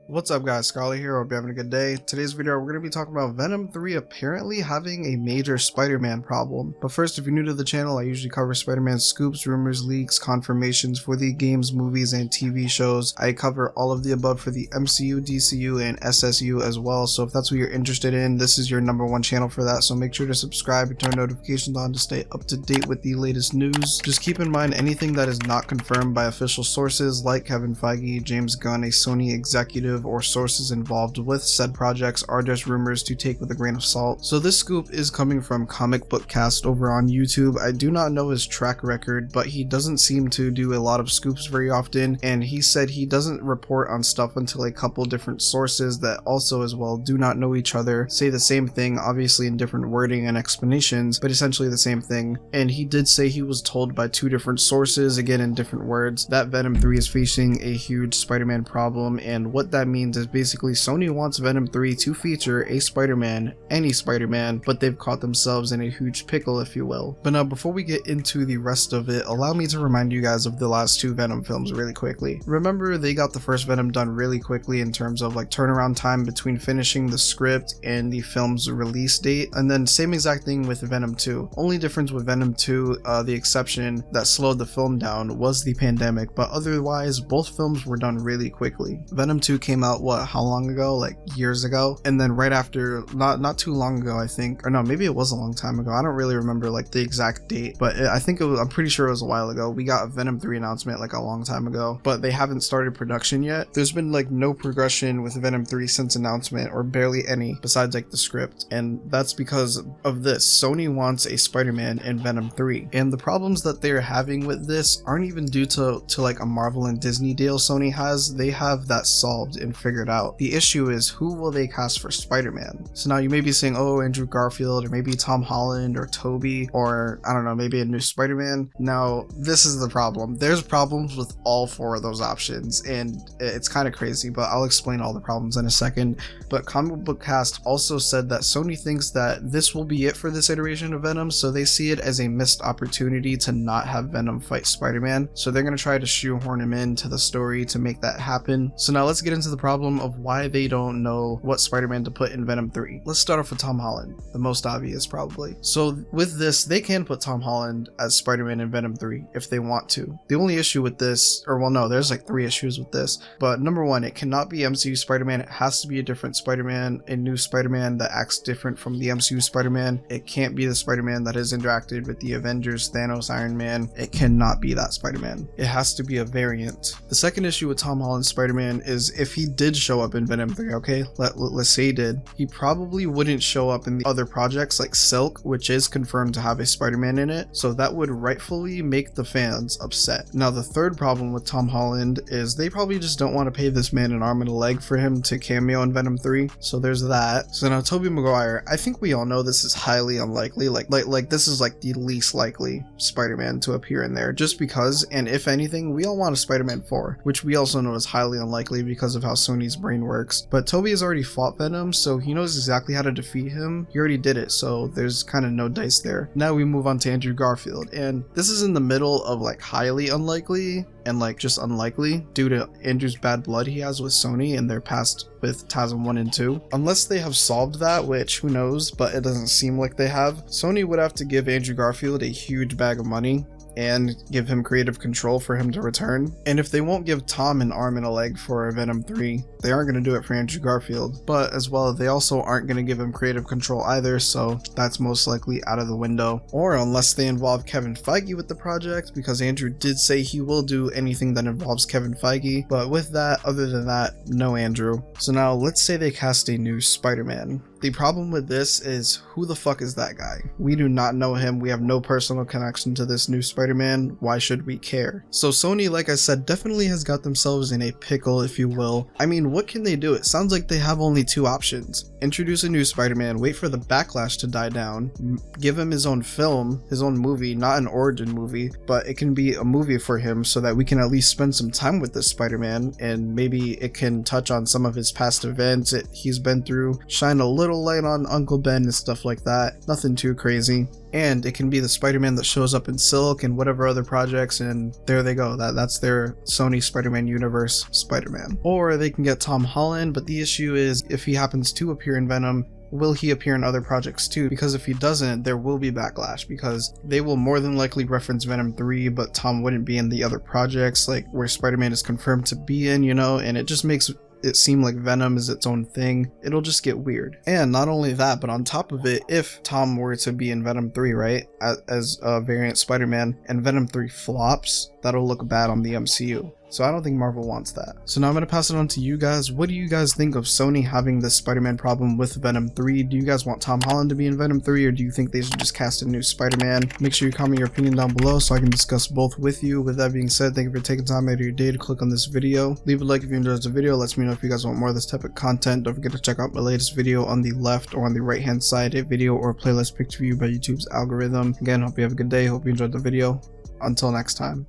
What's up guys, Scarlet here, hope you're having a good day. Today's video we're going to be talking about Venom 3 apparently having a major Spider-Man problem. But first, if you're new to the channel, I usually cover Spider-Man scoops, rumors, leaks, confirmations for the games, movies, and TV shows. I cover all of the above for the MCU, DCU, and SSU as well, so if that's what you're interested in, this is your #1 channel for that, so make sure to subscribe and turn notifications on to stay up to date with the latest news. Just keep in mind anything that is not confirmed by official sources like Kevin Feige, James Gunn, a Sony executive, or sources involved with said projects are just rumors to take with a grain of salt. So this scoop is coming from Comic Book Cast over on YouTube. I do not know his track record, but he doesn't seem to do a lot of scoops very often, and he said he doesn't report on stuff until a couple different sources that also as well do not know each other say the same thing, obviously in different wording and explanations, but essentially the same thing. And he did say he was told by two different sources, again in different words, that Venom 3 is facing a huge Spider-Man problem, and what that means is basically Sony wants Venom 3 to feature a Spider-Man, any Spider-Man, but they've caught themselves in a huge pickle, if you will. But now before we get into the rest of it, allow me to remind you guys of the last two Venom films really quickly. Remember, they got the first Venom done really quickly in terms of like turnaround time between finishing the script and the film's release date, and then same exact thing with Venom 2. Only difference with Venom 2, the exception that slowed the film down, was the pandemic, but otherwise both films were done really quickly. Venom 2 came out how long ago? Like years ago, and then right after, not too long ago I think, or no, maybe it was a long time ago, I don't really remember like the exact date, but I think it was, I'm pretty sure it was a while ago. We got a Venom 3 announcement like a long time ago, but they haven't started production yet. There's been like no progression with Venom 3 since announcement, or barely any, besides like the script, and that's because of this. Sony wants a Spider-Man in Venom 3, and the problems that they're having with this aren't even due to like a Marvel and Disney deal Sony has. They have that solved and figured out. The issue is, who will they cast for Spider-Man? So now you may be saying, oh, Andrew Garfield, or maybe Tom Holland, or Tobey, or I don't know, maybe a new Spider-Man. Now this is the problem. There's problems with all four of those options, and it's kind of crazy, but I'll explain all the problems in a second. But Comic Book Cast also said that Sony thinks that this will be it for this iteration of Venom, so they see it as a missed opportunity to not have Venom fight Spider-Man, so they're going to try to shoehorn him into the story to make that happen. So now let's get into the problem of why they don't know what Spider-Man to put in Venom 3. Let's start off with Tom Holland, the most obvious probably. So with this, they can put Tom Holland as Spider-Man in Venom 3 if they want to. The only issue with this, or well no, there's like 3 issues with this, but number 1, it cannot be MCU Spider-Man. It has to be a different Spider-Man, a new Spider-Man that acts different from the MCU Spider-Man. It can't be the Spider-Man that has interacted with the Avengers, Thanos, Iron Man. It cannot be that Spider-Man. It has to be a variant. The second issue with Tom Holland's Spider-Man is if he did show up in Venom 3, okay, let's say he did, he probably wouldn't show up in the other projects like Silk, which is confirmed to have a Spider-Man in it, so that would rightfully make the fans upset. Now the third problem with Tom Holland is they probably just don't want to pay this man an arm and a leg for him to cameo in Venom 3, so there's that. So now Tobey Maguire, I think we all know this is highly unlikely, like this is like the least likely Spider-Man to appear in there, just because, and if anything, we all want a Spider-Man 4, which we also know is highly unlikely because of how Sony's brain works. But Tobey has already fought Venom, so he knows exactly how to defeat him. He already did it, so there's kind of no dice there. Now we move on to Andrew Garfield, and this is in the middle of like highly unlikely and like just unlikely due to Andrew's bad blood he has with Sony and their past with TASM 1 and 2. Unless they have solved that, which who knows, but it doesn't seem like they have. Sony would have to give Andrew Garfield a huge bag of money and give him creative control for him to return. And if they won't give Tom an arm and a leg for Venom 3, they aren't going to do it for Andrew Garfield. But as well, they also aren't going to give him creative control either, so that's most likely out of the window. Or unless they involve Kevin Feige with the project, because Andrew did say he will do anything that involves Kevin Feige. But with that, other than that, no Andrew. So now let's say they cast a new Spider-Man. The problem with this is, who the fuck is that guy? We do not know him. We have no personal connection to this new Spider-Man. Why should we care? So Sony, like I said, definitely has got themselves in a pickle, if you will. I mean, what can they do? It sounds like they have only 2 options. Introduce a new Spider-Man, wait for the backlash to die down, give him his own film, his own movie, not an origin movie, but it can be a movie for him so that we can at least spend some time with this Spider-Man, and maybe it can touch on some of his past events he's been through, shine a little little light on Uncle Ben and stuff like that. Nothing too crazy. And it can be the Spider-Man that shows up in Silk and whatever other projects, and there they go. That's their Sony Spider-Man universe Spider-Man. Or they can get Tom Holland, but the issue is if he happens to appear in Venom, will he appear in other projects too? Because if he doesn't, there will be backlash, because they will more than likely reference Venom 3, but Tom wouldn't be in the other projects, like where Spider-Man is confirmed to be in, you know, and it just makes it seem like Venom is its own thing. It'll just get weird. And not only that, but on top of it, if Tom were to be in Venom 3, right, as a variant Spider-Man, and Venom 3 flops, that'll look bad on the MCU. So I don't think Marvel wants that. So now I'm going to pass it on to you guys. What do you guys think of Sony having this Spider-Man problem with Venom 3? Do you guys want Tom Holland to be in Venom 3, or do you think they should just cast a new Spider-Man? Make sure you comment your opinion down below so I can discuss both with you. With that being said, thank you for taking time out of your day to click on this video. Leave a like if you enjoyed the video. Lets me know if you guys want more of this type of content. Don't forget to check out my latest video on the left or on the right hand side, a video or playlist picked for you by YouTube's algorithm. Again, hope you have a good day. Hope you enjoyed the video. Until next time.